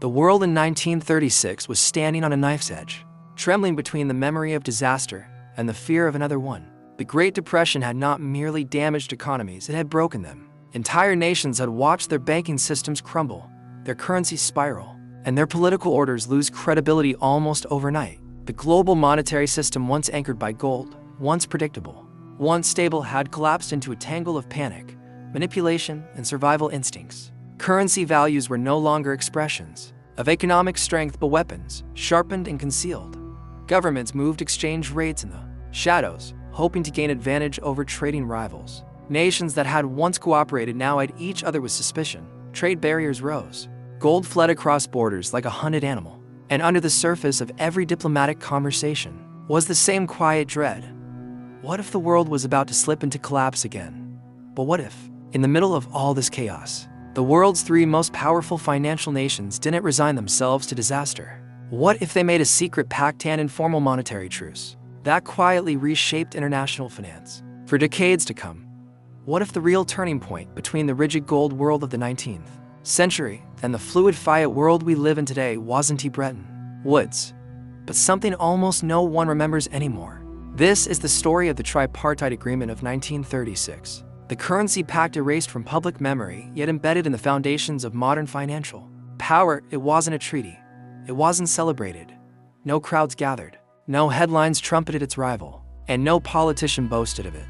The world in 1936 was standing on a knife's edge, trembling between the memory of disaster and the fear of another one. The Great Depression had not merely damaged economies, it had broken them. Entire nations had watched their banking systems crumble, their currencies spiral, and their political orders lose credibility almost overnight. The global monetary system, once anchored by gold, once predictable, once stable, had collapsed into a tangle of panic, manipulation, and survival instincts. Currency values were no longer expressions of economic strength but weapons, sharpened and concealed. Governments moved exchange rates in the shadows, hoping to gain advantage over trading rivals. Nations that had once cooperated now eyed each other with suspicion. Trade barriers rose. Gold fled across borders like a hunted animal. And under the surface of every diplomatic conversation was the same quiet dread. What if the world was about to slip into collapse again? But what if, in the middle of all this chaos, the world's three most powerful financial nations didn't resign themselves to disaster? What if they made a secret pact and informal monetary truce that quietly reshaped international finance for decades to come? What if the real turning point between the rigid gold world of the 19th century and the fluid fiat world we live in today wasn't Bretton Woods, but something almost no one remembers anymore? This is the story of the Tripartite Agreement of 1936, the currency pact erased from public memory yet embedded in the foundations of modern financial power. It wasn't a treaty. It wasn't celebrated. No crowds gathered. No headlines trumpeted its rival. And no politician boasted of it.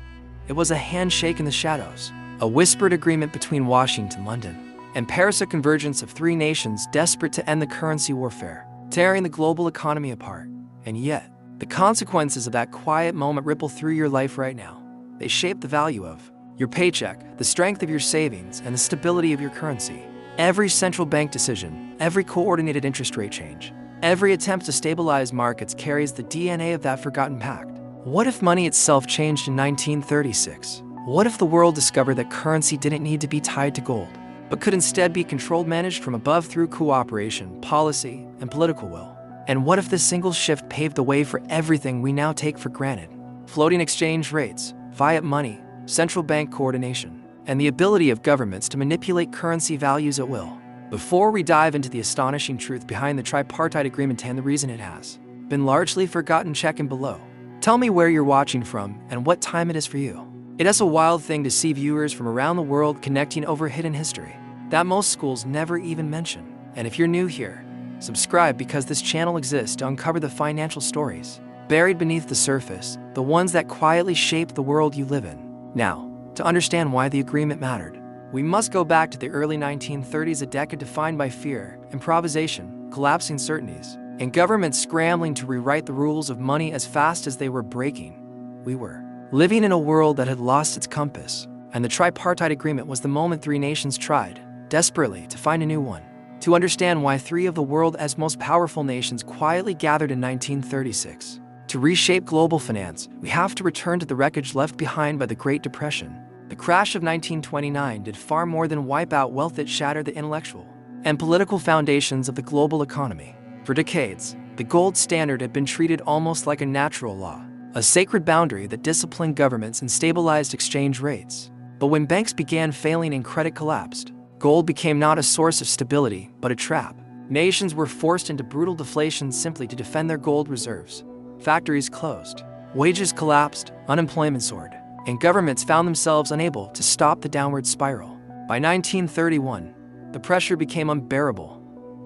It was a handshake in the shadows, a whispered agreement between Washington, London, and Paris, a convergence of three nations desperate to end the currency warfare, tearing the global economy apart. And yet, the consequences of that quiet moment ripple through your life right now. They shape the value of your paycheck, the strength of your savings, and the stability of your currency. Every central bank decision, every coordinated interest rate change, every attempt to stabilize markets carries the DNA of that forgotten pact. What if money itself changed in 1936? What if the world discovered that currency didn't need to be tied to gold, but could instead be controlled, managed from above through cooperation, policy, and political will? And what if this single shift paved the way for everything we now take for granted? Floating exchange rates, fiat money, central bank coordination, and the ability of governments to manipulate currency values at will. Before we dive into the astonishing truth behind the Tripartite Agreement and the reason it has been largely forgotten, check in below. Tell me where you're watching from and what time it is for you. It is a wild thing to see viewers from around the world connecting over hidden history that most schools never even mention. And if you're new here, subscribe, because this channel exists to uncover the financial stories buried beneath the surface, the ones that quietly shape the world you live in. Now, to understand why the agreement mattered, we must go back to the early 1930s, a decade defined by fear, improvisation, collapsing certainties, and governments scrambling to rewrite the rules of money as fast as they were breaking. We were living in a world that had lost its compass, and the Tripartite Agreement was the moment three nations tried, desperately, to find a new one. To understand why three of the world's most powerful nations quietly gathered in 1936 to reshape global finance, we have to return to the wreckage left behind by the Great Depression. The crash of 1929 did far more than wipe out wealth. It shattered the intellectual and political foundations of the global economy. For decades, the gold standard had been treated almost like a natural law, a sacred boundary that disciplined governments and stabilized exchange rates. But when banks began failing and credit collapsed, gold became not a source of stability, but a trap. Nations were forced into brutal deflation simply to defend their gold reserves. Factories closed, wages collapsed, unemployment soared, and governments found themselves unable to stop the downward spiral. By 1931, the pressure became unbearable.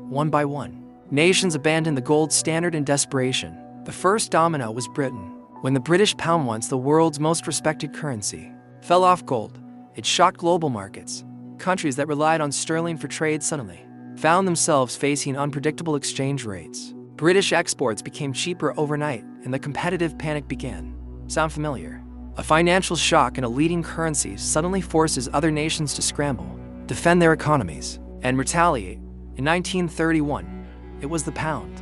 One by one, nations abandoned the gold standard in desperation. The first domino was Britain. When the British pound, once the world's most respected currency, fell off gold, it shocked global markets. Countries that relied on sterling for trade suddenly found themselves facing unpredictable exchange rates. British exports became cheaper overnight, and the competitive panic began. Sound familiar? A financial shock in a leading currency suddenly forces other nations to scramble, defend their economies, and retaliate. In 1931, it was the pound.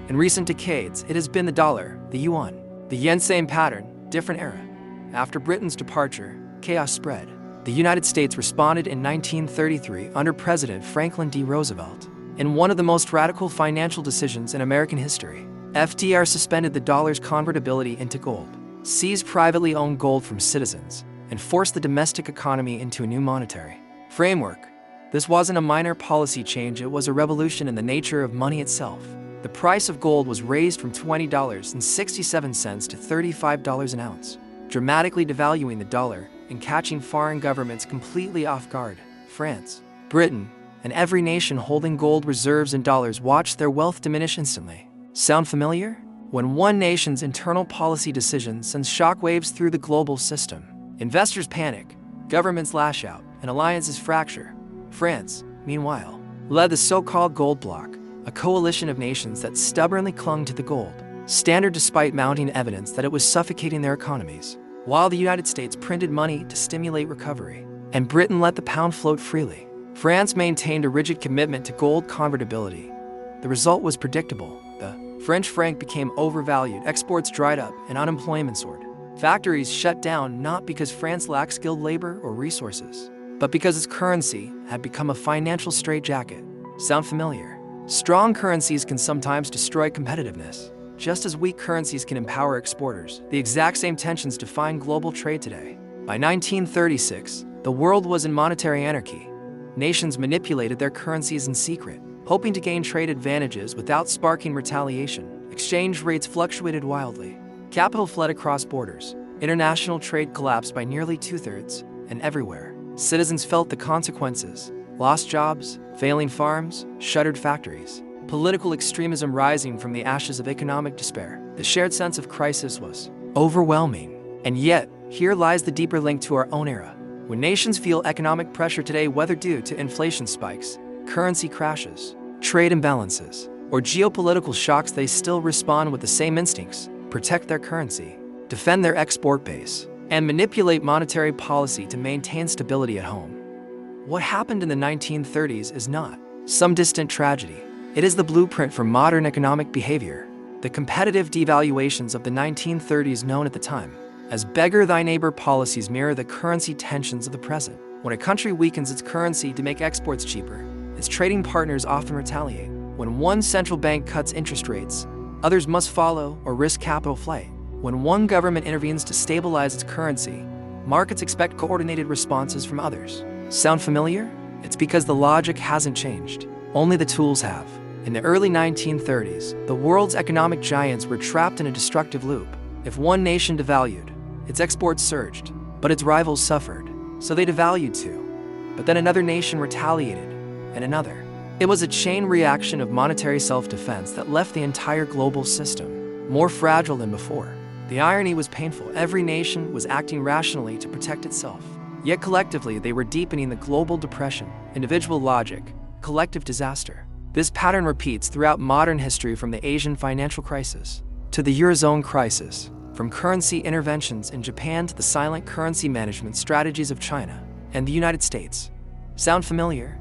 In recent decades, it has been the dollar, the yuan, the yen. Same pattern, different era. After Britain's departure, chaos spread. The United States responded in 1933 under President Franklin D. Roosevelt. In one of the most radical financial decisions in American history, FDR suspended the dollar's convertibility into gold, seized privately owned gold from citizens, and forced the domestic economy into a new monetary framework. This wasn't a minor policy change, it was a revolution in the nature of money itself. The price of gold was raised from $20.67 to $35 an ounce, dramatically devaluing the dollar and catching foreign governments completely off guard. France, Britain, and every nation holding gold reserves in dollars watched their wealth diminish instantly. Sound familiar? When one nation's internal policy decision sends shockwaves through the global system, investors panic, governments lash out, and alliances fracture. France, meanwhile, led the so-called gold bloc, a coalition of nations that stubbornly clung to the gold standard despite mounting evidence that it was suffocating their economies. While the United States printed money to stimulate recovery, and Britain let the pound float freely, France maintained a rigid commitment to gold convertibility. The result was predictable. The French franc became overvalued, exports dried up, and unemployment soared. Factories shut down not because France lacked skilled labor or resources, but because its currency had become a financial straitjacket. Sound familiar? Strong currencies can sometimes destroy competitiveness, just as weak currencies can empower exporters. The exact same tensions define global trade today. By 1936, the world was in monetary anarchy. Nations manipulated their currencies in secret, hoping to gain trade advantages without sparking retaliation. Exchange rates fluctuated wildly. Capital fled across borders. International trade collapsed by nearly two-thirds, and everywhere, citizens felt the consequences. Lost jobs, failing farms, shuttered factories. Political extremism rising from the ashes of economic despair. The shared sense of crisis was overwhelming. And yet, here lies the deeper link to our own era. When nations feel economic pressure today, whether due to inflation spikes, currency crashes, trade imbalances, or geopolitical shocks, they still respond with the same instincts: protect their currency, defend their export base, and manipulate monetary policy to maintain stability at home. What happened in the 1930s is not some distant tragedy. It is the blueprint for modern economic behavior. The competitive devaluations of the 1930s, known at the time as beggar thy neighbor policies, mirror the currency tensions of the present. When a country weakens its currency to make exports cheaper, its trading partners often retaliate. When one central bank cuts interest rates, others must follow or risk capital flight. When one government intervenes to stabilize its currency, markets expect coordinated responses from others. Sound familiar? It's because the logic hasn't changed. Only the tools have. In the early 1930s, the world's economic giants were trapped in a destructive loop. If one nation devalued, its exports surged, but its rivals suffered, so they devalued too. But then another nation retaliated, and another. It was a chain reaction of monetary self-defense that left the entire global system more fragile than before. The irony was painful. Every nation was acting rationally to protect itself. Yet collectively, they were deepening the global depression. Individual logic, collective disaster. This pattern repeats throughout modern history, from the Asian financial crisis to the Eurozone crisis, from currency interventions in Japan to the silent currency management strategies of China and the United States. Sound familiar?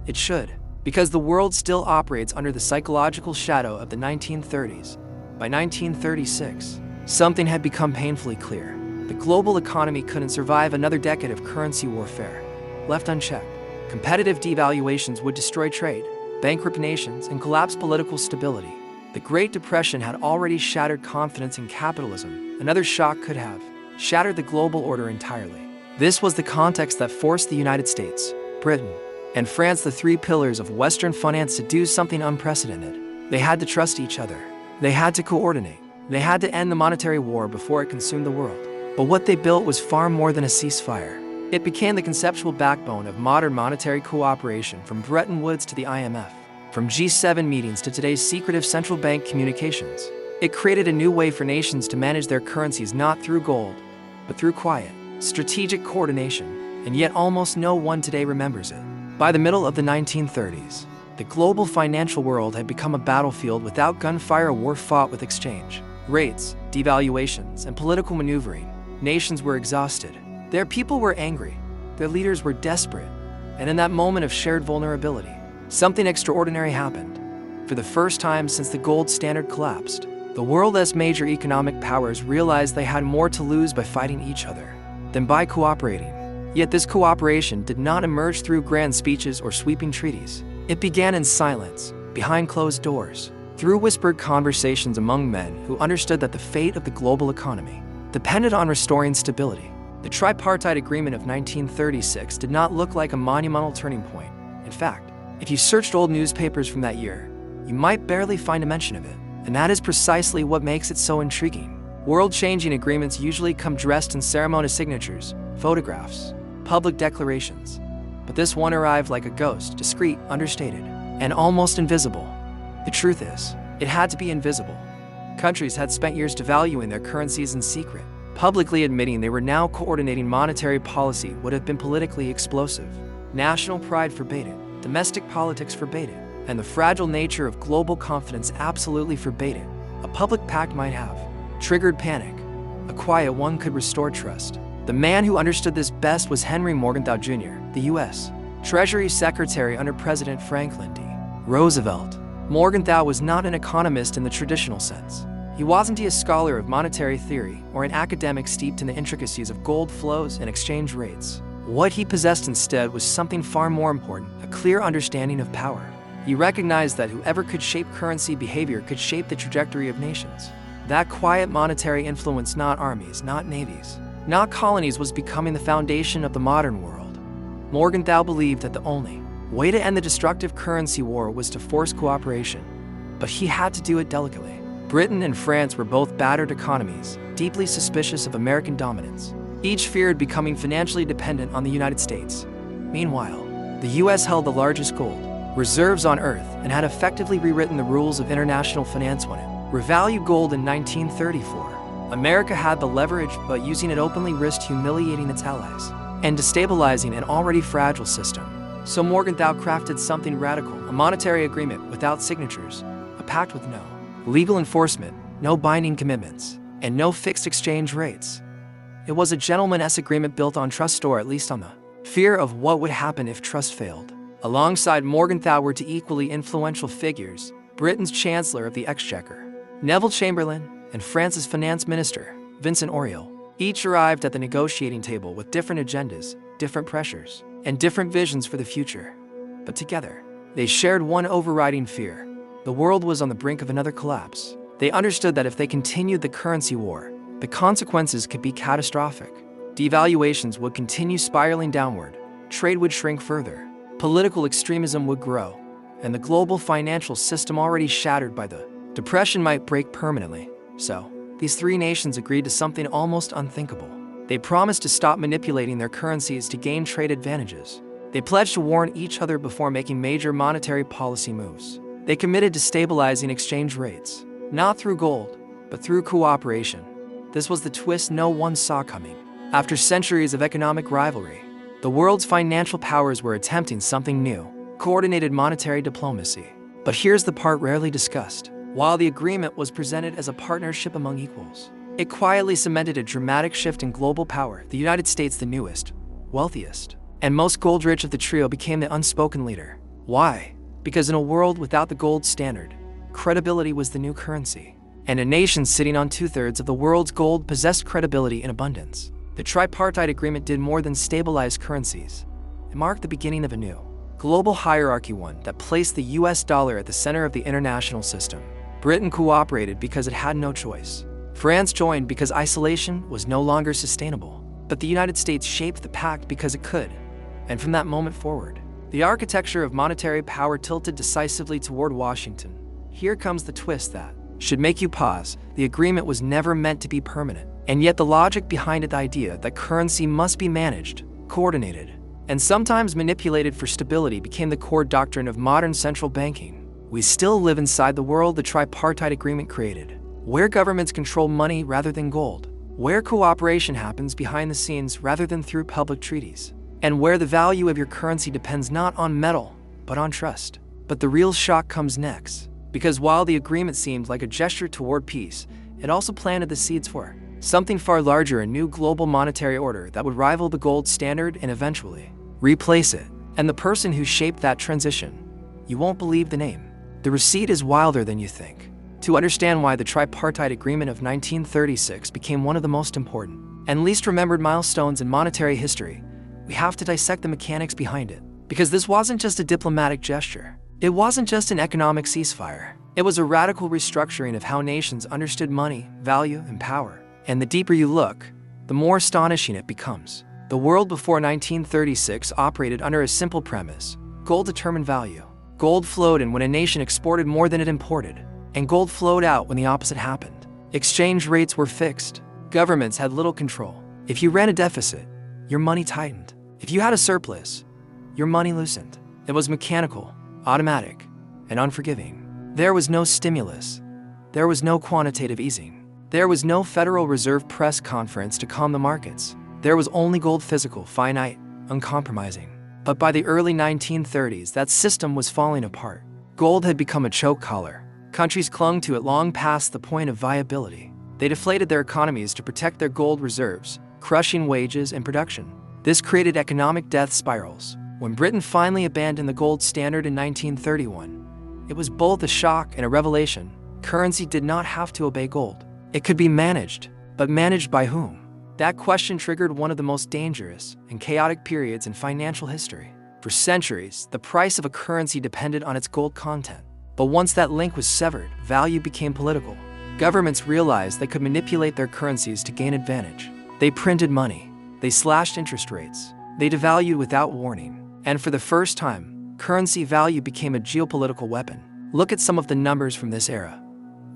It should, because the world still operates under the psychological shadow of the 1930s. By 1936, something had become painfully clear. The global economy couldn't survive another decade of currency warfare. Left unchecked, competitive devaluations would destroy trade, bankrupt nations, and collapse political stability. The Great Depression had already shattered confidence in capitalism. Another shock could have shattered the global order entirely. This was the context that forced the United States, Britain, and France, the three pillars of Western finance, to do something unprecedented. They had to trust each other. They had to coordinate. They had to end the monetary war before it consumed the world. But what they built was far more than a ceasefire. It became the conceptual backbone of modern monetary cooperation, from Bretton Woods to the IMF, from G7 meetings to today's secretive central bank communications. It created a new way for nations to manage their currencies, not through gold, but through quiet, strategic coordination, and yet almost no one today remembers it. By the middle of the 1930s, the global financial world had become a battlefield without gunfire, a war fought with exchange rates, devaluations, and political maneuvering. Nations were exhausted. Their people were angry. Their leaders were desperate. And in that moment of shared vulnerability, something extraordinary happened. For the first time since the gold standard collapsed, the world's major economic powers realized they had more to lose by fighting each other than by cooperating. Yet this cooperation did not emerge through grand speeches or sweeping treaties. It began in silence, behind closed doors, through whispered conversations among men who understood that the fate of the global economy depended on restoring stability. The Tripartite Agreement of 1936 did not look like a monumental turning point. In fact, if you searched old newspapers from that year, you might barely find a mention of it. And that is precisely what makes it so intriguing. World-changing agreements usually come dressed in ceremonious signatures, photographs, public declarations. But this one arrived like a ghost, discreet, understated, and almost invisible. The truth is, it had to be invisible. Countries had spent years devaluing their currencies in secret. Publicly admitting they were now coordinating monetary policy would have been politically explosive. National pride forbade it, domestic politics forbade it, and the fragile nature of global confidence absolutely forbade it. A public pact might have triggered panic. A quiet one could restore trust. The man who understood this best was Henry Morgenthau Jr., the U.S. Treasury Secretary under President Franklin D. Roosevelt. Morgenthau was not an economist in the traditional sense. He wasn't a scholar of monetary theory or an academic steeped in the intricacies of gold flows and exchange rates. What he possessed instead was something far more important, a clear understanding of power. He recognized that whoever could shape currency behavior could shape the trajectory of nations. That quiet monetary influence, not armies, not navies, not colonies, was becoming the foundation of the modern world. Morgenthau believed that the only way to end the destructive currency war was to force cooperation, but he had to do it delicately. Britain and France were both battered economies, deeply suspicious of American dominance. Each feared becoming financially dependent on the United States. Meanwhile, the U.S. held the largest gold reserves on Earth and had effectively rewritten the rules of international finance when it revalued gold in 1934. America had the leverage, but using it openly risked humiliating its allies and destabilizing an already fragile system. So Morgenthau crafted something radical, a monetary agreement without signatures, a pact with no legal enforcement, no binding commitments, and no fixed exchange rates. It was a gentleman's agreement built on trust, or at least on the fear of what would happen if trust failed. Alongside Morgenthau were two equally influential figures: Britain's Chancellor of the Exchequer, Neville Chamberlain, and France's Finance Minister, Vincent Auriol. Each arrived at the negotiating table with different agendas, different pressures, and different visions for the future. But together, they shared one overriding fear. The world was on the brink of another collapse. They understood that if they continued the currency war, the consequences could be catastrophic. Devaluations would continue spiraling downward, trade would shrink further, political extremism would grow, and the global financial system, already shattered by the Depression, might break permanently. So, these three nations agreed to something almost unthinkable. They promised to stop manipulating their currencies to gain trade advantages. They pledged to warn each other before making major monetary policy moves. They committed to stabilizing exchange rates, not through gold, but through cooperation. This was the twist no one saw coming. After centuries of economic rivalry, the world's financial powers were attempting something new: coordinated monetary diplomacy. But here's the part rarely discussed. While the agreement was presented as a partnership among equals, it quietly cemented a dramatic shift in global power. The United States, the newest, wealthiest, and most gold-rich of the trio, became the unspoken leader. Why? Because in a world without the gold standard, credibility was the new currency. And a nation sitting on 2/3 of the world's gold possessed credibility in abundance. The Tripartite Agreement did more than stabilize currencies. It marked the beginning of a new global hierarchy, one that placed the US dollar at the center of the international system. Britain cooperated because it had no choice. France joined because isolation was no longer sustainable. But the United States shaped the pact because it could. And from that moment forward, the architecture of monetary power tilted decisively toward Washington. Here comes the twist that should make you pause. The agreement was never meant to be permanent. And yet the logic behind it, the idea that currency must be managed, coordinated, and sometimes manipulated for stability, became the core doctrine of modern central banking. We still live inside the world the Tripartite Agreement created, where governments control money rather than gold, where cooperation happens behind the scenes rather than through public treaties, and where the value of your currency depends not on metal, but on trust. But the real shock comes next, because while the agreement seemed like a gesture toward peace, it also planted the seeds for something far larger: a new global monetary order that would rival the gold standard and eventually replace it. And the person who shaped that transition, you won't believe the name. The receipt is wilder than you think. To understand why the Tripartite Agreement of 1936 became one of the most important and least remembered milestones in monetary history, we have to dissect the mechanics behind it. Because this wasn't just a diplomatic gesture. It wasn't just an economic ceasefire. It was a radical restructuring of how nations understood money, value, and power. And the deeper you look, the more astonishing it becomes. The world before 1936 operated under a simple premise: Gold determined value. Gold flowed in when a nation exported more than it imported, and gold flowed out when the opposite happened. Exchange rates were fixed. Governments had little control. If you ran a deficit, your money tightened. If you had a surplus, your money loosened. It was mechanical, automatic, and unforgiving. There was no stimulus. There was no quantitative easing. There was no Federal Reserve press conference to calm the markets. There was only gold, physical, finite, uncompromising. But by the early 1930s, that system was falling apart. Gold had become a choke collar. Countries clung to it long past the point of viability. They deflated their economies to protect their gold reserves, crushing wages and production. This created economic death spirals. When Britain finally abandoned the gold standard in 1931, it was both a shock and a revelation. Currency did not have to obey gold. It could be managed, but managed by whom? That question triggered one of the most dangerous and chaotic periods in financial history. For centuries, the price of a currency depended on its gold content. But once that link was severed, value became political. Governments realized they could manipulate their currencies to gain advantage. They printed money. They slashed interest rates. They devalued without warning. And for the first time, currency value became a geopolitical weapon. Look at some of the numbers from this era.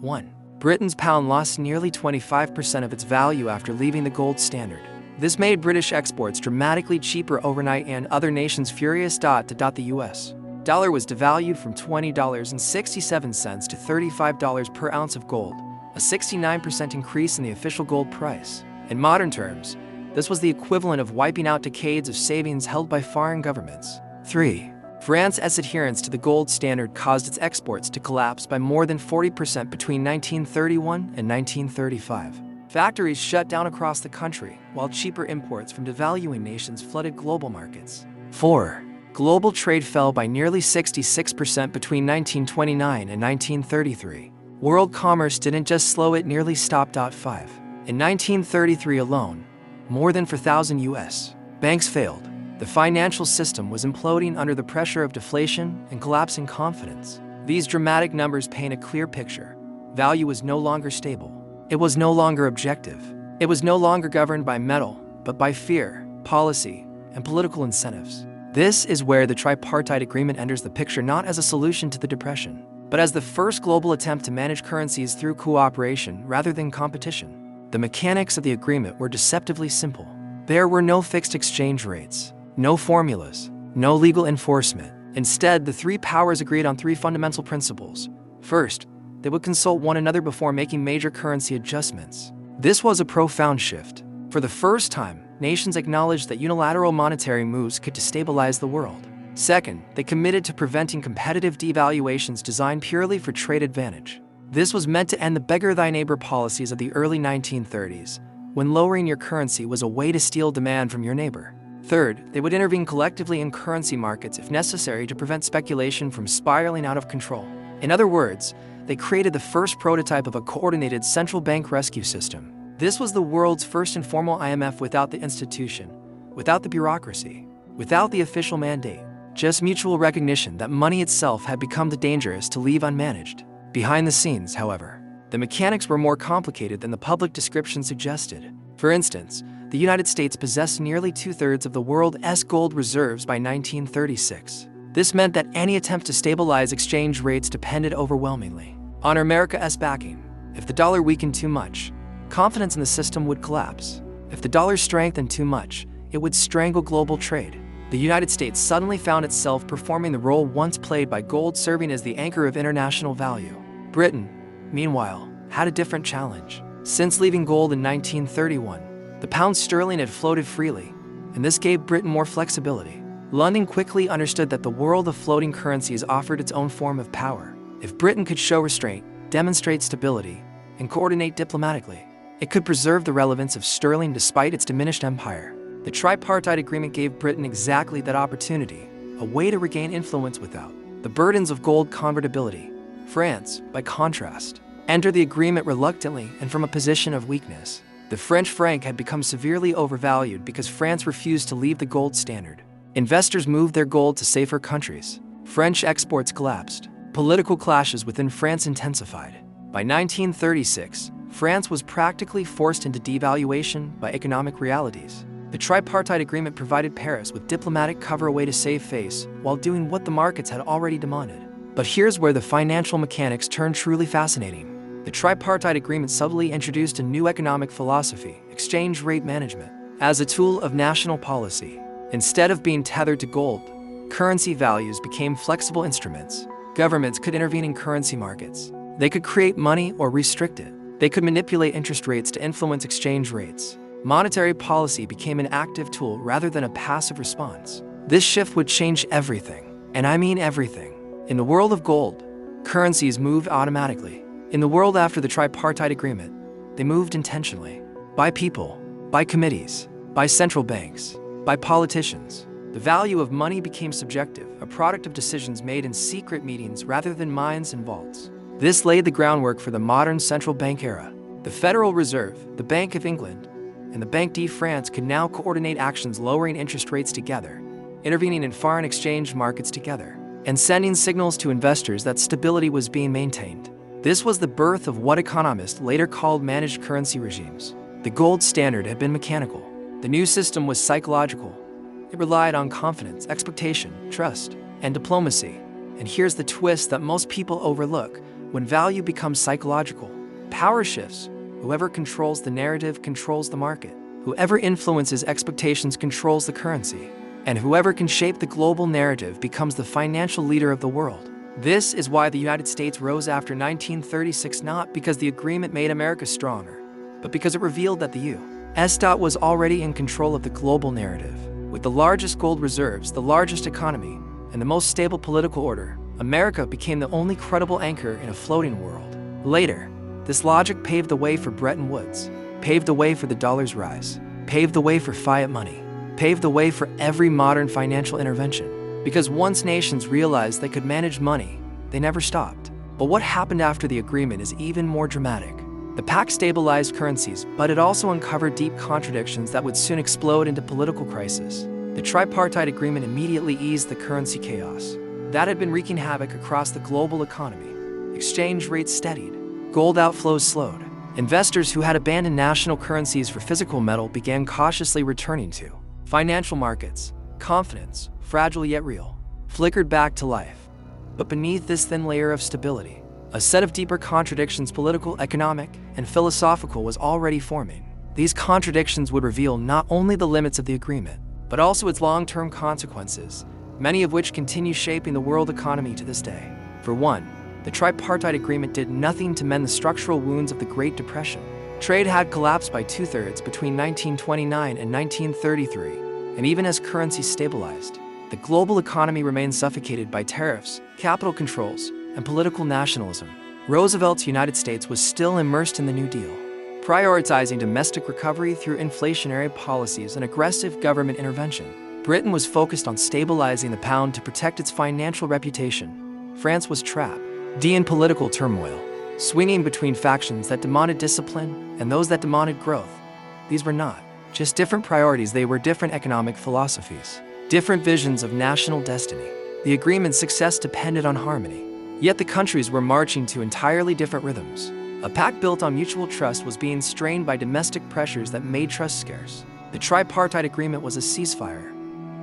1. Britain's pound lost nearly 25% of its value after leaving the gold standard. This made British exports dramatically cheaper overnight and other nations furious. The US dollar was devalued from $20.67 to $35 per ounce of gold, a 69% increase in the official gold price. In modern terms, this was the equivalent of wiping out decades of savings held by foreign governments. 3. France's adherence to the gold standard caused its exports to collapse by more than 40% between 1931 and 1935. Factories shut down across the country, while cheaper imports from devaluing nations flooded global markets. 4. Global trade fell by nearly 66% between 1929 and 1933. World commerce didn't just slow, it nearly stopped. 5. In 1933 alone, more than 4,000 U.S. banks failed. The financial system was imploding under the pressure of deflation and collapsing confidence. These dramatic numbers paint a clear picture. Value was no longer stable. It was no longer objective. It was no longer governed by metal, but by fear, policy, and political incentives. This is where the Tripartite Agreement enters the picture, not as a solution to the Depression, but as the first global attempt to manage currencies through cooperation rather than competition. The mechanics of the agreement were deceptively simple. There were no fixed exchange rates, no formulas, no legal enforcement. Instead, the three powers agreed on three fundamental principles. First, they would consult one another before making major currency adjustments. This was a profound shift. For the first time, nations acknowledged that unilateral monetary moves could destabilize the world. Second, they committed to preventing competitive devaluations designed purely for trade advantage. This was meant to end the beggar thy neighbor policies of the early 1930s, when lowering your currency was a way to steal demand from your neighbor. Third, they would intervene collectively in currency markets if necessary to prevent speculation from spiraling out of control. In other words, they created the first prototype of a coordinated central bank rescue system. This was the world's first informal IMF without the institution, without the bureaucracy, without the official mandate, just mutual recognition that money itself had become too dangerous to leave unmanaged. Behind the scenes, however, the mechanics were more complicated than the public description suggested. For instance, the United States possessed nearly two-thirds of the world's gold reserves by 1936. This meant that any attempt to stabilize exchange rates depended overwhelmingly on America's backing. If the dollar weakened too much, confidence in the system would collapse. If the dollar strengthened too much, it would strangle global trade. The United States suddenly found itself performing the role once played by gold, serving as the anchor of international value. Britain, meanwhile, had a different challenge. Since leaving gold in 1931, the pound sterling had floated freely, and this gave Britain more flexibility. London quickly understood that the world of floating currencies offered its own form of power. If Britain could show restraint, demonstrate stability, and coordinate diplomatically, it could preserve the relevance of sterling despite its diminished empire. The Tripartite Agreement gave Britain exactly that opportunity, a way to regain influence without the burdens of gold convertibility. France, by contrast, entered the agreement reluctantly and from a position of weakness. The French franc had become severely overvalued because France refused to leave the gold standard. Investors moved their gold to safer countries. French exports collapsed. Political clashes within France intensified. By 1936, France was practically forced into devaluation by economic realities. The The Tripartite Agreement provided Paris with diplomatic cover away to save face while doing what the markets had already demanded. But here's where the financial mechanics turn truly fascinating. The Tripartite Agreement subtly introduced a new economic philosophy, exchange rate management, as a tool of national policy. Instead of being tethered to gold, currency values became flexible instruments. Governments could intervene in currency markets. They could create money or restrict it. They could manipulate interest rates to influence exchange rates. Monetary policy became an active tool rather than a passive response. This shift would change everything, and I mean everything. In the world of gold, currencies moved automatically. In the world after the Tripartite Agreement, they moved intentionally. By people, by committees, by central banks, by politicians. The value of money became subjective, a product of decisions made in secret meetings rather than mines and vaults. This laid the groundwork for the modern central bank era. The Federal Reserve, the Bank of England, and the Banque de France could now coordinate actions lowering interest rates together, intervening in foreign exchange markets together, and sending signals to investors that stability was being maintained. This was the birth of what economists later called managed currency regimes. The gold standard had been mechanical. The new system was psychological. It relied on confidence, expectation, trust, and diplomacy. And here's the twist that most people overlook. When value becomes psychological, power shifts. Whoever controls the narrative controls the market. Whoever influences expectations controls the currency. And whoever can shape the global narrative becomes the financial leader of the world. This is why the United States rose after 1936, not because the agreement made America stronger, but because it revealed that the U.S. was already in control of the global narrative. With the largest gold reserves, the largest economy, and the most stable political order, America became the only credible anchor in a floating world. Later, this logic paved the way for Bretton Woods, paved the way for the dollar's rise, paved the way for fiat money, paved the way for every modern financial intervention. Because once nations realized they could manage money, they never stopped. But what happened after the agreement is even more dramatic. The pact stabilized currencies, but it also uncovered deep contradictions that would soon explode into political crisis. The Tripartite Agreement immediately eased the currency chaos that had been wreaking havoc across the global economy. Exchange rates steadied. Gold outflows slowed. Investors who had abandoned national currencies for physical metal began cautiously returning to financial markets. Confidence, fragile yet real, flickered back to life. But beneath this thin layer of stability, a set of deeper contradictions, political, economic, and philosophical, was already forming. These contradictions would reveal not only the limits of the agreement, but also its long-term consequences, many of which continue shaping the world economy to this day. For one, the Tripartite Agreement did nothing to mend the structural wounds of the Great Depression. Trade had collapsed by two-thirds between 1929 and 1933, and even as currencies stabilized, the global economy remained suffocated by tariffs, capital controls, and political nationalism. Roosevelt's United States was still immersed in the New Deal, prioritizing domestic recovery through inflationary policies and aggressive government intervention. Britain was focused on stabilizing the pound to protect its financial reputation. France was trapped in political turmoil, swinging between factions that demanded discipline and those that demanded growth. These were not just different priorities, they were different economic philosophies, different visions of national destiny. The agreement's success depended on harmony, yet the countries were marching to entirely different rhythms. A pact built on mutual trust was being strained by domestic pressures that made trust scarce. The Tripartite Agreement was a ceasefire,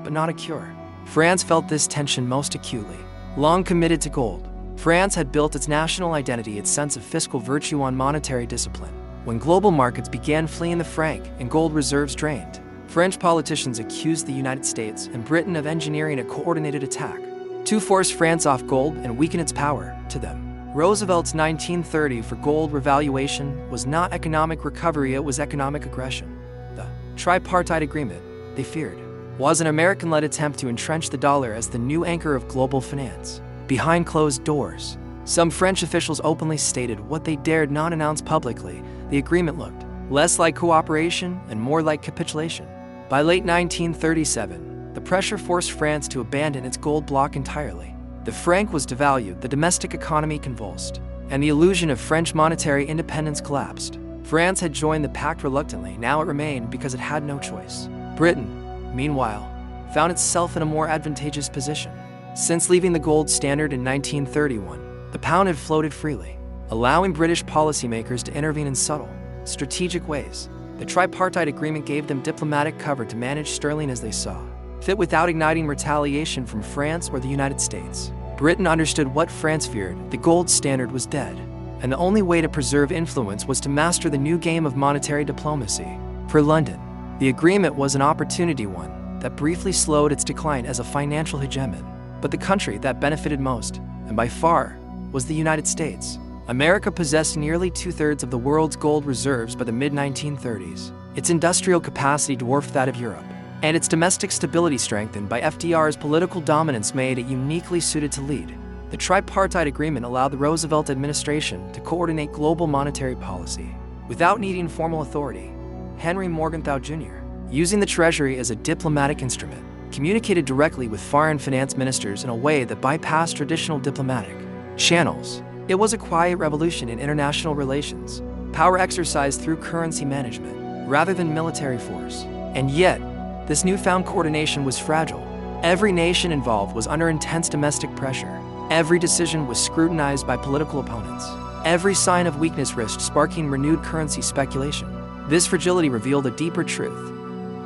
but not a cure. France felt this tension most acutely. Long committed to gold, France had built its national identity, its sense of fiscal virtue, on monetary discipline. When global markets began fleeing the franc and gold reserves drained, French politicians accused the United States and Britain of engineering a coordinated attack to force France off gold and weaken its power to them. Roosevelt's 1930 for gold revaluation was not economic recovery, it was economic aggression. The Tripartite Agreement, they feared, was an American-led attempt to entrench the dollar as the new anchor of global finance. Behind closed doors, some French officials openly stated what they dared not announce publicly. The agreement looked less like cooperation and more like capitulation. By late 1937, the pressure forced France to abandon its gold bloc entirely. The franc was devalued, the domestic economy convulsed, and the illusion of French monetary independence collapsed. France had joined the pact reluctantly, now it remained because it had no choice. Britain, meanwhile, found itself in a more advantageous position. Since leaving the gold standard in 1931, the pound had floated freely, allowing British policymakers to intervene in subtle, strategic ways. The Tripartite Agreement gave them diplomatic cover to manage sterling as they saw fit without igniting retaliation from France or the United States. Britain understood what France feared: the gold standard was dead, and the only way to preserve influence was to master the new game of monetary diplomacy. For London, the agreement was an opportunity one that briefly slowed its decline as a financial hegemon. But the country that benefited most, and by far, was the United States. America possessed nearly two-thirds of the world's gold reserves by the mid-1930s. Its industrial capacity dwarfed that of Europe, and its domestic stability strengthened by FDR's political dominance made it uniquely suited to lead. The Tripartite Agreement allowed the Roosevelt administration to coordinate global monetary policy without needing formal authority. Henry Morgenthau Jr., using the Treasury as a diplomatic instrument, communicated directly with foreign finance ministers in a way that bypassed traditional diplomatic channels. It was a quiet revolution in international relations, power exercised through currency management rather than military force. And yet, this newfound coordination was fragile. Every nation involved was under intense domestic pressure. Every decision was scrutinized by political opponents. Every sign of weakness risked sparking renewed currency speculation. This fragility revealed a deeper truth.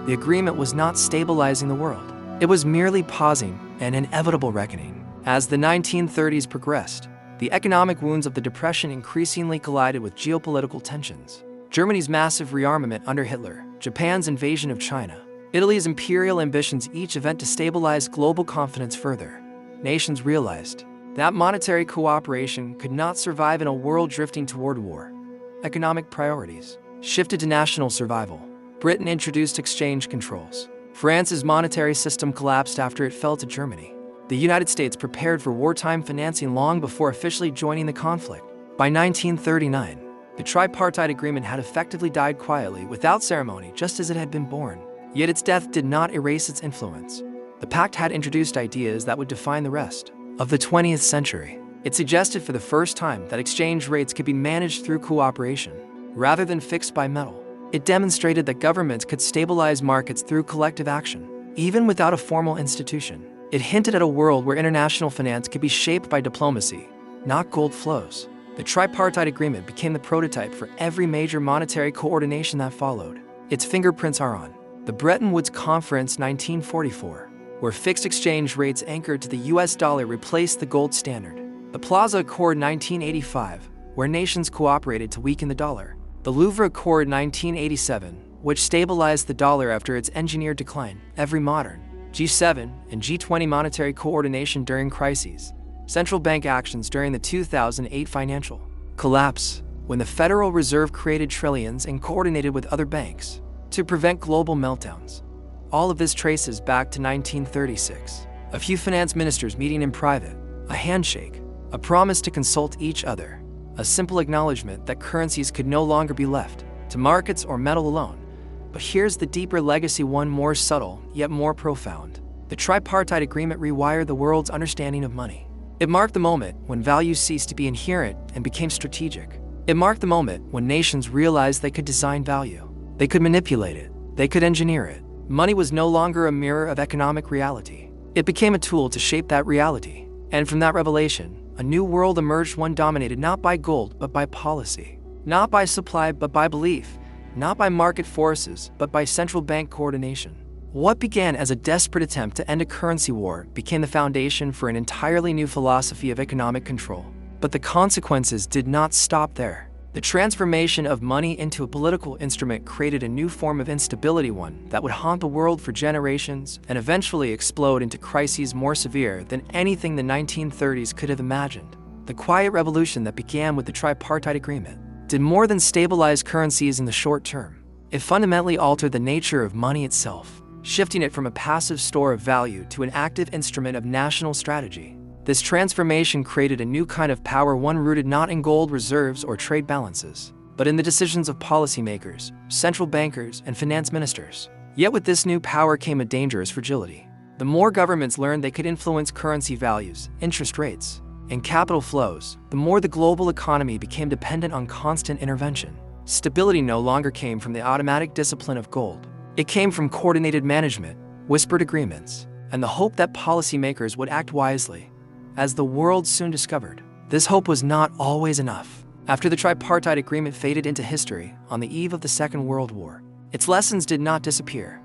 The agreement was not stabilizing the world. It was merely pausing an inevitable reckoning. As the 1930s progressed, the economic wounds of the Depression increasingly collided with geopolitical tensions. Germany's massive rearmament under Hitler, Japan's invasion of China, Italy's imperial ambitions each event destabilized global confidence further. Nations realized that monetary cooperation could not survive in a world drifting toward war. Economic priorities shifted to national survival. Britain introduced exchange controls. France's monetary system collapsed after it fell to Germany. The United States prepared for wartime financing long before officially joining the conflict. By 1939, the Tripartite Agreement had effectively died quietly, without ceremony, just as it had been born. Yet its death did not erase its influence. The pact had introduced ideas that would define the rest of the 20th century. It suggested for the first time that exchange rates could be managed through cooperation, rather than fixed by metal. It demonstrated that governments could stabilize markets through collective action, even without a formal institution. It hinted at a world where international finance could be shaped by diplomacy, not gold flows. The Tripartite Agreement became the prototype for every major monetary coordination that followed. Its fingerprints are on the Bretton Woods Conference 1944, where fixed exchange rates anchored to the US dollar replaced the gold standard. The Plaza Accord 1985, where nations cooperated to weaken the dollar. The Louvre Accord 1987, which stabilized the dollar after its engineered decline. Every modern G7 and G20 monetary coordination during crises. Central bank actions during the 2008 financial collapse, when the Federal Reserve created trillions and coordinated with other banks to prevent global meltdowns. All of this traces back to 1936. A few finance ministers meeting in private, a handshake, a promise to consult each other, a simple acknowledgement that currencies could no longer be left to markets or metal alone. But here's the deeper legacy, one more subtle, yet more profound. The Tripartite Agreement rewired the world's understanding of money. It marked the moment when values ceased to be inherent and became strategic. It marked the moment when nations realized they could design value. They could manipulate it. They could engineer it. Money was no longer a mirror of economic reality. It became a tool to shape that reality. And from that revelation, a new world emerged, one dominated not by gold, but by policy. Not by supply, but by belief. Not by market forces, but by central bank coordination. What began as a desperate attempt to end a currency war became the foundation for an entirely new philosophy of economic control. But the consequences did not stop there. The transformation of money into a political instrument created a new form of instability, one that would haunt the world for generations and eventually explode into crises more severe than anything the 1930s could have imagined. The quiet revolution that began with the Tripartite Agreement did more than stabilize currencies in the short term. It fundamentally altered the nature of money itself, shifting it from a passive store of value to an active instrument of national strategy. This transformation created a new kind of power, one rooted not in gold reserves or trade balances, but in the decisions of policymakers, central bankers, and finance ministers. Yet with this new power came a dangerous fragility. The more governments learned they could influence currency values, interest rates, and capital flows, the more the global economy became dependent on constant intervention. Stability no longer came from the automatic discipline of gold. It came from coordinated management, whispered agreements, and the hope that policymakers would act wisely. As the world soon discovered, this hope was not always enough. After the Tripartite Agreement faded into history on the eve of the Second World War, its lessons did not disappear.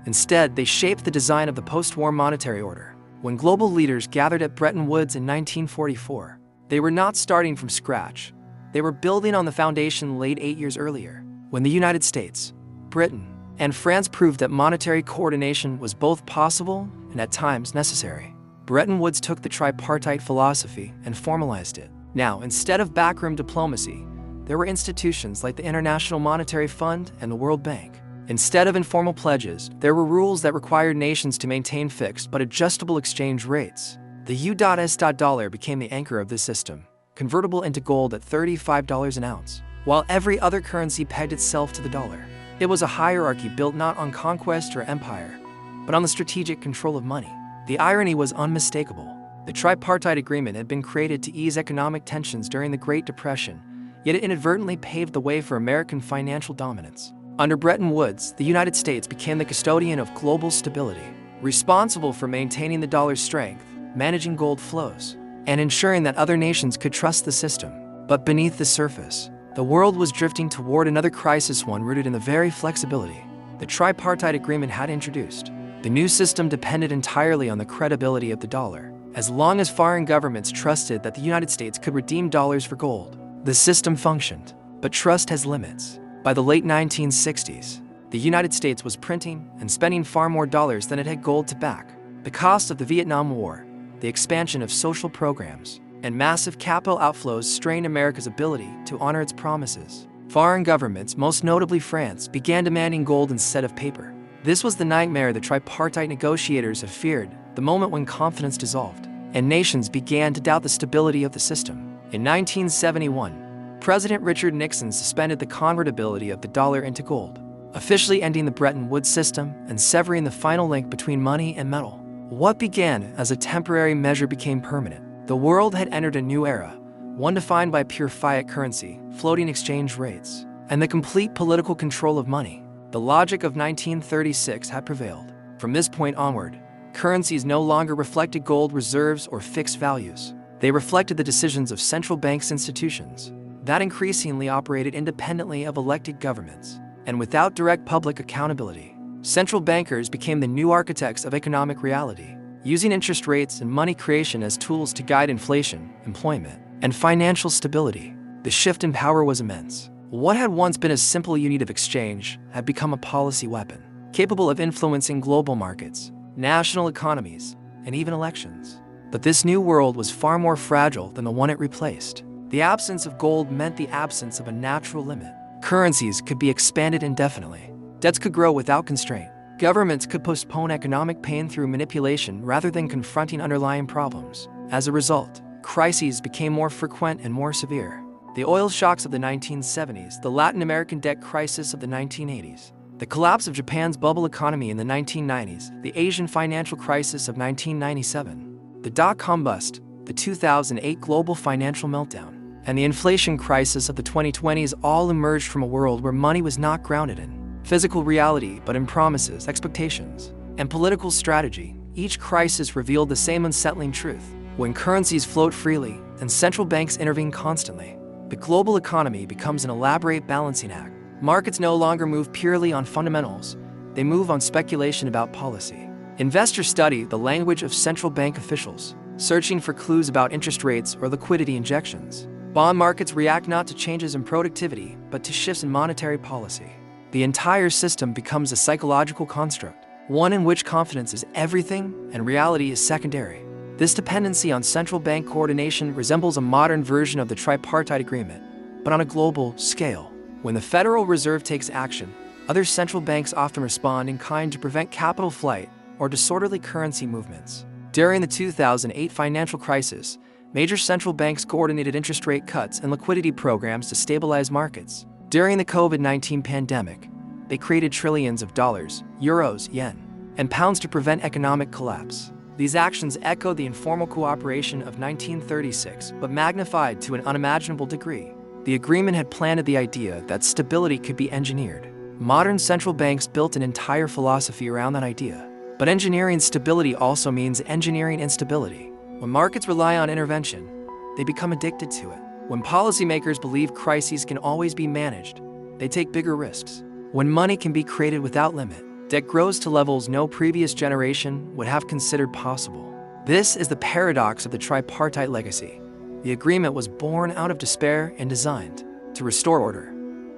Instead, they shaped the design of the post-war monetary order. When global leaders gathered at Bretton Woods in 1944, they were not starting from scratch. They were building on the foundation laid 8 years earlier, when the United States, Britain, and France proved that monetary coordination was both possible and at times necessary. Bretton Woods took the tripartite philosophy and formalized it. Now, instead of backroom diplomacy, there were institutions like the International Monetary Fund and the World Bank. Instead of informal pledges, there were rules that required nations to maintain fixed but adjustable exchange rates. The U.S. dollar became the anchor of this system, convertible into gold at $35 an ounce, while every other currency pegged itself to the dollar. It was a hierarchy built not on conquest or empire, but on the strategic control of money. The irony was unmistakable. The Tripartite Agreement had been created to ease economic tensions during the Great Depression, yet it inadvertently paved the way for American financial dominance. Under Bretton Woods, the United States became the custodian of global stability, responsible for maintaining the dollar's strength, managing gold flows, and ensuring that other nations could trust the system. But beneath the surface, the world was drifting toward another crisis, one rooted in the very flexibility the Tripartite Agreement had introduced. The new system depended entirely on the credibility of the dollar. As long as foreign governments trusted that the United States could redeem dollars for gold, the system functioned. But trust has limits. By the late 1960s, the United States was printing and spending far more dollars than it had gold to back. The cost of the Vietnam War, the expansion of social programs, and massive capital outflows strained America's ability to honor its promises. Foreign governments, most notably France, began demanding gold instead of paper. This was the nightmare the tripartite negotiators had feared, the moment when confidence dissolved, and nations began to doubt the stability of the system. In 1971, President Richard Nixon suspended the convertibility of the dollar into gold, officially ending the Bretton Woods system and severing the final link between money and metal. What began as a temporary measure became permanent. The world had entered a new era, one defined by pure fiat currency, floating exchange rates, and the complete political control of money. The logic of 1936 had prevailed. From this point onward, currencies no longer reflected gold reserves or fixed values. They reflected the decisions of central banks institutions that increasingly operated independently of elected governments and without direct public accountability. Central bankers became the new architects of economic reality, using interest rates and money creation as tools to guide inflation, employment, and financial stability. The shift in power was immense. What had once been a simple unit of exchange had become a policy weapon, capable of influencing global markets, national economies, and even elections. But this new world was far more fragile than the one it replaced. The absence of gold meant the absence of a natural limit. Currencies could be expanded indefinitely. Debts could grow without constraint. Governments could postpone economic pain through manipulation rather than confronting underlying problems. As a result, crises became more frequent and more severe. The oil shocks of the 1970s, the Latin American debt crisis of the 1980s, the collapse of Japan's bubble economy in the 1990s, the Asian financial crisis of 1997, the dot-com bust, the 2008 global financial meltdown, and the inflation crisis of the 2020s all emerged from a world where money was not grounded in physical reality but in promises, expectations, and political strategy. Each crisis revealed the same unsettling truth. When currencies float freely and central banks intervene constantly, the global economy becomes an elaborate balancing act. Markets no longer move purely on fundamentals, they move on speculation about policy. Investors study the language of central bank officials, searching for clues about interest rates or liquidity injections. Bond markets react not to changes in productivity, but to shifts in monetary policy. The entire system becomes a psychological construct, one in which confidence is everything and reality is secondary. This dependency on central bank coordination resembles a modern version of the Tripartite Agreement, but on a global scale. When the Federal Reserve takes action, other central banks often respond in kind to prevent capital flight or disorderly currency movements. During the 2008 financial crisis, major central banks coordinated interest rate cuts and liquidity programs to stabilize markets. During the COVID-19 pandemic, they created trillions of dollars, euros, yen, and pounds to prevent economic collapse. These actions echoed the informal cooperation of 1936, but magnified to an unimaginable degree. The agreement had planted the idea that stability could be engineered. Modern central banks built an entire philosophy around that idea. But engineering stability also means engineering instability. When markets rely on intervention, they become addicted to it. When policymakers believe crises can always be managed, they take bigger risks. When money can be created without limit, debt grows to levels no previous generation would have considered possible. This is the paradox of the tripartite legacy. The agreement was born out of despair and designed to restore order.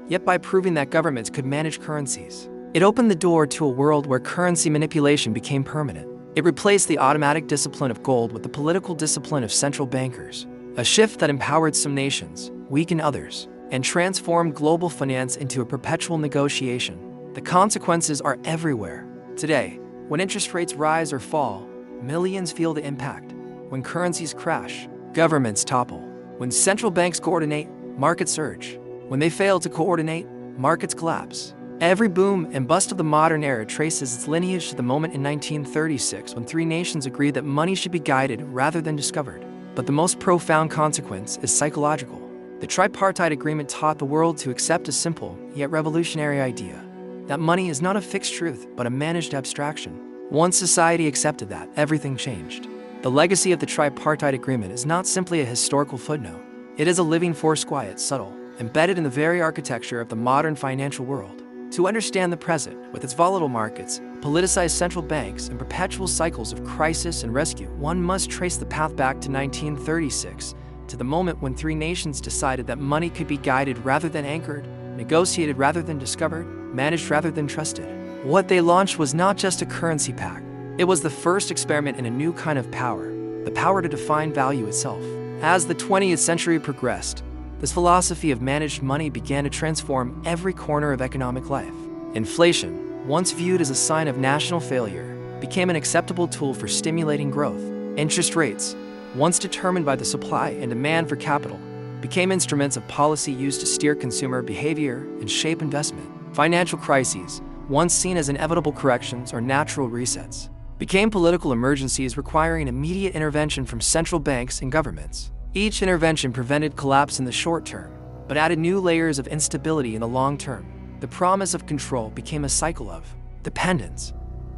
Yet by proving that governments could manage currencies, it opened the door to a world where currency manipulation became permanent. It replaced the automatic discipline of gold with the political discipline of central bankers, a shift that empowered some nations, weakened others, and transformed global finance into a perpetual negotiation. The consequences are everywhere. Today, when interest rates rise or fall, millions feel the impact. When currencies crash, governments topple. When central banks coordinate, markets surge. When they fail to coordinate, markets collapse. Every boom and bust of the modern era traces its lineage to the moment in 1936 when three nations agreed that money should be guided rather than discovered. But the most profound consequence is psychological. The Tripartite Agreement taught the world to accept a simple, yet revolutionary idea: that money is not a fixed truth, but a managed abstraction. Once society accepted that, everything changed. The legacy of the Tripartite Agreement is not simply a historical footnote. It is a living force, quiet, subtle, embedded in the very architecture of the modern financial world. To understand the present, with its volatile markets, politicized central banks, and perpetual cycles of crisis and rescue, one must trace the path back to 1936, to the moment when three nations decided that money could be guided rather than anchored, negotiated rather than discovered, managed rather than trusted. What they launched was not just a currency pact. It was the first experiment in a new kind of power, the power to define value itself. As the 20th century progressed, this philosophy of managed money began to transform every corner of economic life. Inflation, once viewed as a sign of national failure, became an acceptable tool for stimulating growth. Interest rates, once determined by the supply and demand for capital, became instruments of policy used to steer consumer behavior and shape investment. Financial crises, once seen as inevitable corrections or natural resets, became political emergencies requiring immediate intervention from central banks and governments. Each intervention prevented collapse in the short term, but added new layers of instability in the long term. The promise of control became a cycle of dependence.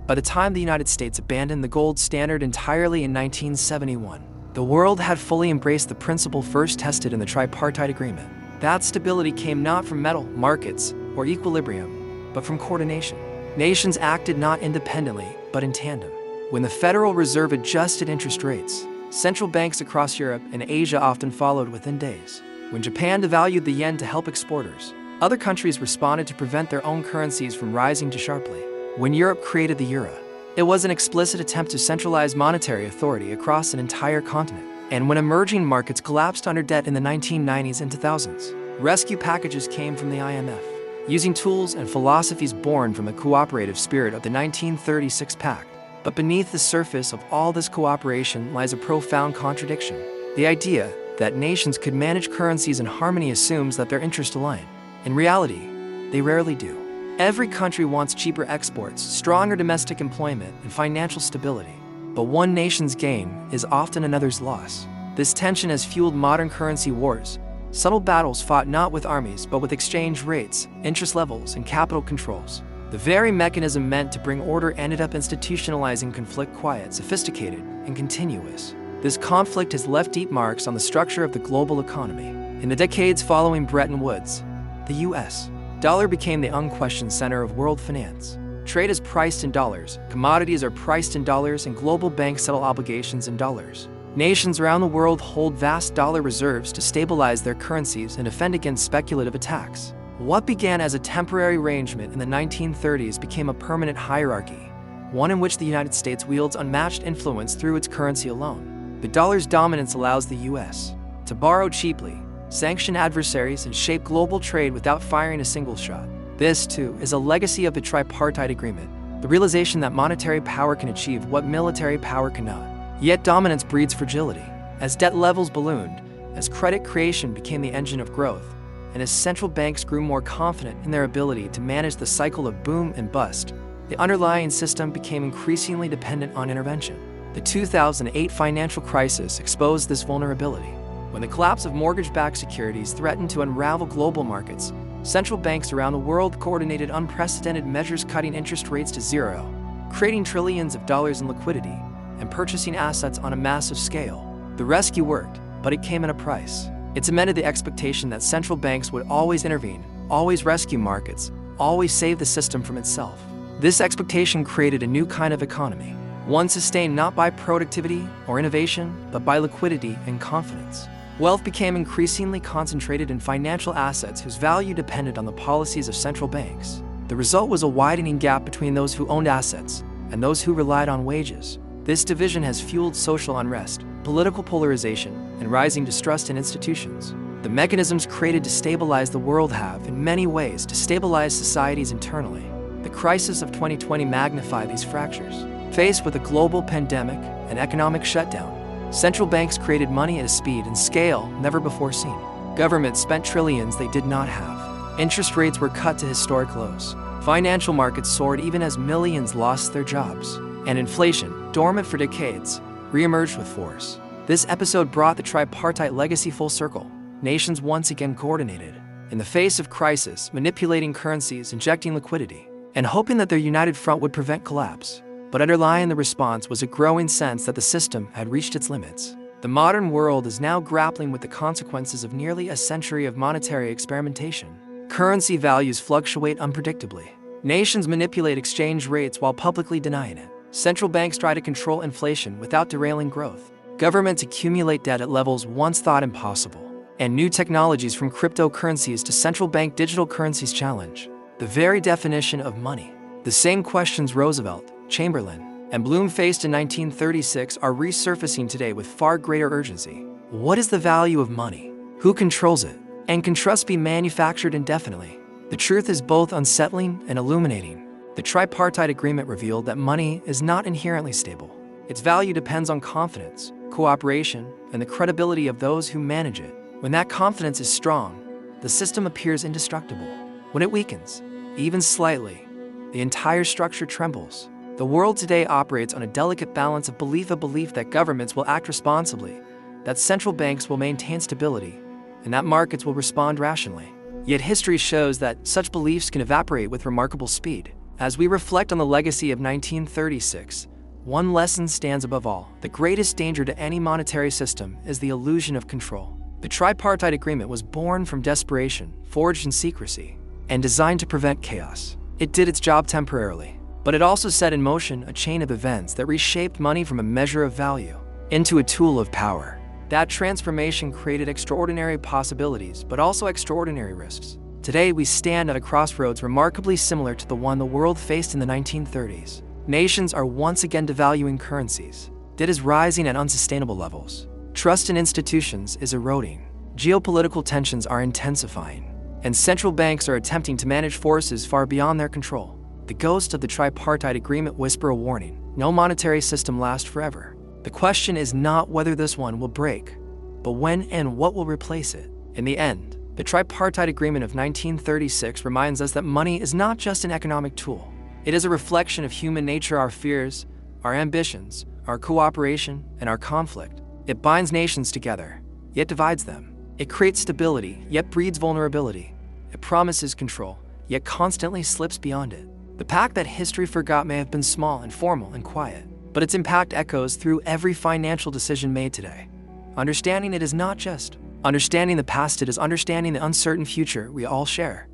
By the time the United States abandoned the gold standard entirely in 1971, the world had fully embraced the principle first tested in the Tripartite Agreement. That stability came not from metal markets or equilibrium, but from coordination. Nations acted not independently, but in tandem. When the Federal Reserve adjusted interest rates, central banks across Europe and Asia often followed within days. When Japan devalued the yen to help exporters, other countries responded to prevent their own currencies from rising too sharply. When Europe created the euro, it was an explicit attempt to centralize monetary authority across an entire continent. And when emerging markets collapsed under debt in the 1990s and 2000s, rescue packages came from the IMF, using tools and philosophies born from the cooperative spirit of the 1936 Pact. But beneath the surface of all this cooperation lies a profound contradiction. The idea that nations could manage currencies in harmony assumes that their interests align. In reality, they rarely do. Every country wants cheaper exports, stronger domestic employment, and financial stability. But one nation's gain is often another's loss. This tension has fueled modern currency wars, subtle battles fought not with armies but with exchange rates, interest levels, and capital controls. The very mechanism meant to bring order ended up institutionalizing conflict, quiet, sophisticated, and continuous. This conflict has left deep marks on the structure of the global economy. In the decades following Bretton Woods, the U.S. dollar became the unquestioned center of world finance. Trade is priced in dollars, commodities are priced in dollars, and global banks settle obligations in dollars. Nations around the world hold vast dollar reserves to stabilize their currencies and defend against speculative attacks. What began as a temporary arrangement in the 1930s became a permanent hierarchy, one in which the United States wields unmatched influence through its currency alone. The dollar's dominance allows the U.S. to borrow cheaply, sanction adversaries, and shape global trade without firing a single shot. This, too, is a legacy of the Tripartite Agreement, the realization that monetary power can achieve what military power cannot. Yet dominance breeds fragility. As debt levels ballooned, as credit creation became the engine of growth, and as central banks grew more confident in their ability to manage the cycle of boom and bust, the underlying system became increasingly dependent on intervention. The 2008 financial crisis exposed this vulnerability. When the collapse of mortgage-backed securities threatened to unravel global markets, central banks around the world coordinated unprecedented measures, cutting interest rates to zero, creating trillions of dollars in liquidity, and purchasing assets on a massive scale. The rescue worked, but it came at a price. It cemented the expectation that central banks would always intervene, always rescue markets, always save the system from itself. This expectation created a new kind of economy, one sustained not by productivity or innovation, but by liquidity and confidence. Wealth became increasingly concentrated in financial assets whose value depended on the policies of central banks. The result was a widening gap between those who owned assets and those who relied on wages. This division has fueled social unrest, political polarization, and rising distrust in institutions. The mechanisms created to stabilize the world have, in many ways, destabilized societies internally. The crisis of 2020 magnified these fractures. Faced with a global pandemic and economic shutdown, central banks created money at a speed and scale never before seen. Governments spent trillions they did not have. Interest rates were cut to historic lows. Financial markets soared even as millions lost their jobs. And inflation, dormant for decades, re-emerged with force. This episode brought the tripartite legacy full circle. Nations once again coordinated, in the face of crisis, manipulating currencies, injecting liquidity, and hoping that their united front would prevent collapse. But underlying the response was a growing sense that the system had reached its limits. The modern world is now grappling with the consequences of nearly a century of monetary experimentation. Currency values fluctuate unpredictably. Nations manipulate exchange rates while publicly denying it. Central banks try to control inflation without derailing growth. Governments accumulate debt at levels once thought impossible. And new technologies from cryptocurrencies to central bank digital currencies challenge the very definition of money. The same questions Roosevelt, Chamberlain, and Bloom faced in 1936 are resurfacing today with far greater urgency. What is the value of money? Who controls it? And can trust be manufactured indefinitely? The truth is both unsettling and illuminating. The Tripartite Agreement revealed that money is not inherently stable. Its value depends on confidence, cooperation, and the credibility of those who manage it. When that confidence is strong, the system appears indestructible. When it weakens, even slightly, the entire structure trembles. The world today operates on a delicate balance of belief that governments will act responsibly, that central banks will maintain stability, and that markets will respond rationally. Yet history shows that such beliefs can evaporate with remarkable speed. As we reflect on the legacy of 1936, one lesson stands above all. The greatest danger to any monetary system is the illusion of control. The Tripartite Agreement was born from desperation, forged in secrecy, and designed to prevent chaos. It did its job temporarily, but it also set in motion a chain of events that reshaped money from a measure of value into a tool of power. That transformation created extraordinary possibilities, but also extraordinary risks. Today, we stand at a crossroads remarkably similar to the one the world faced in the 1930s. Nations are once again devaluing currencies. Debt is rising at unsustainable levels. Trust in institutions is eroding. Geopolitical tensions are intensifying. And central banks are attempting to manage forces far beyond their control. The ghosts of the Tripartite Agreement whisper a warning. No monetary system lasts forever. The question is not whether this one will break, but when and what will replace it. In the end, the Tripartite Agreement of 1936 reminds us that money is not just an economic tool. It is a reflection of human nature, our fears, our ambitions, our cooperation, and our conflict. It binds nations together, yet divides them. It creates stability, yet breeds vulnerability. It promises control, yet constantly slips beyond it. The pact that history forgot may have been small and formal and quiet, but its impact echoes through every financial decision made today. Understanding it is not just understanding the past, it is understanding the uncertain future we all share.